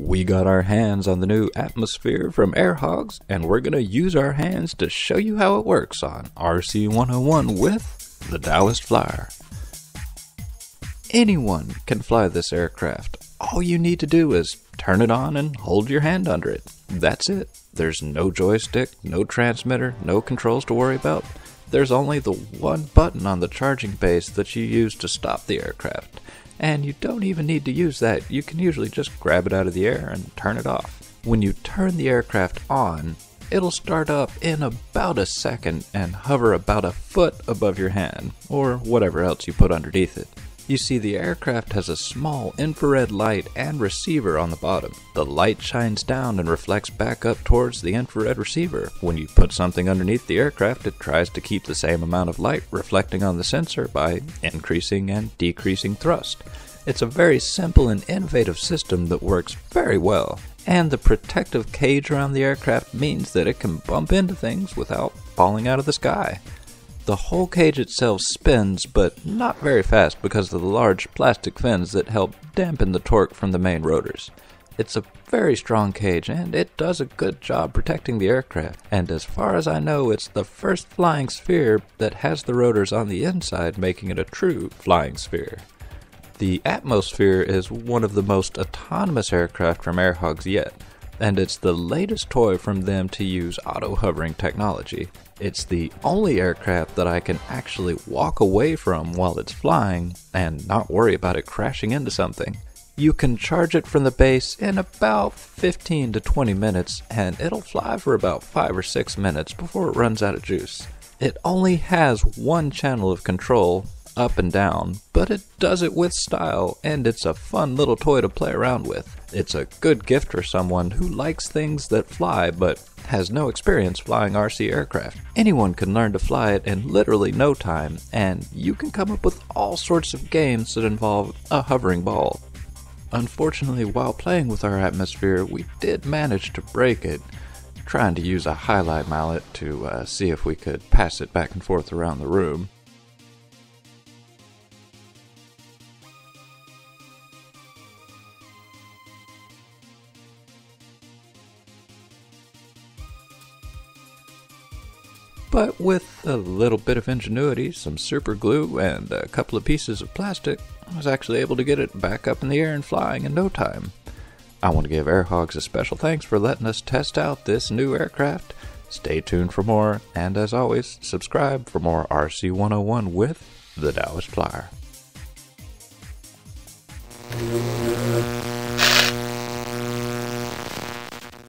We got our hands on the new atmosphere from Air Hogs, and we're going to use our hands to show you how it works on RC 101 with the Taoist Flyer. Anyone can fly this aircraft. All you need to do is turn it on and hold your hand under it. That's it. There's no joystick, no transmitter, no controls to worry about. There's only the one button on the charging base that you use to stop the aircraft. And you don't even need to use that. You can usually just grab it out of the air and turn it off. When you turn the aircraft on, it'll start up in about a second and hover about a foot above your hand, or whatever else you put underneath it. You see, the aircraft has a small infrared light and receiver on the bottom. The light shines down and reflects back up towards the infrared receiver. When you put something underneath the aircraft, it tries to keep the same amount of light reflecting on the sensor by increasing and decreasing thrust. It's a very simple and innovative system that works very well. And the protective cage around the aircraft means that it can bump into things without falling out of the sky. The whole cage itself spins, but not very fast because of the large plastic fins that help dampen the torque from the main rotors. It's a very strong cage, and it does a good job protecting the aircraft. And as far as I know, it's the first flying sphere that has the rotors on the inside, making it a true flying sphere. The Atmosphere is one of the most autonomous aircraft from Air Hogs yet, and it's the latest toy from them to use auto-hovering technology. It's the only aircraft that I can actually walk away from while it's flying and not worry about it crashing into something. You can charge it from the base in about 15 to 20 minutes, and it'll fly for about 5 or 6 minutes before it runs out of juice. It only has one channel of control, up and down, but it does it with style, and it's a fun little toy to play around with. It's a good gift for someone who likes things that fly but has no experience flying RC aircraft. Anyone can learn to fly it in literally no time, and you can come up with all sorts of games that involve a hovering ball. Unfortunately, while playing with our Atmosphere, we did manage to break it, trying to use a highlight mallet to see if we could pass it back and forth around the room. But with a little bit of ingenuity, some super glue, and a couple of pieces of plastic, I was actually able to get it back up in the air and flying in no time. I want to give Air Hogs a special thanks for letting us test out this new aircraft. Stay tuned for more, and as always, subscribe for more RC 101 with the Taoist Flyer.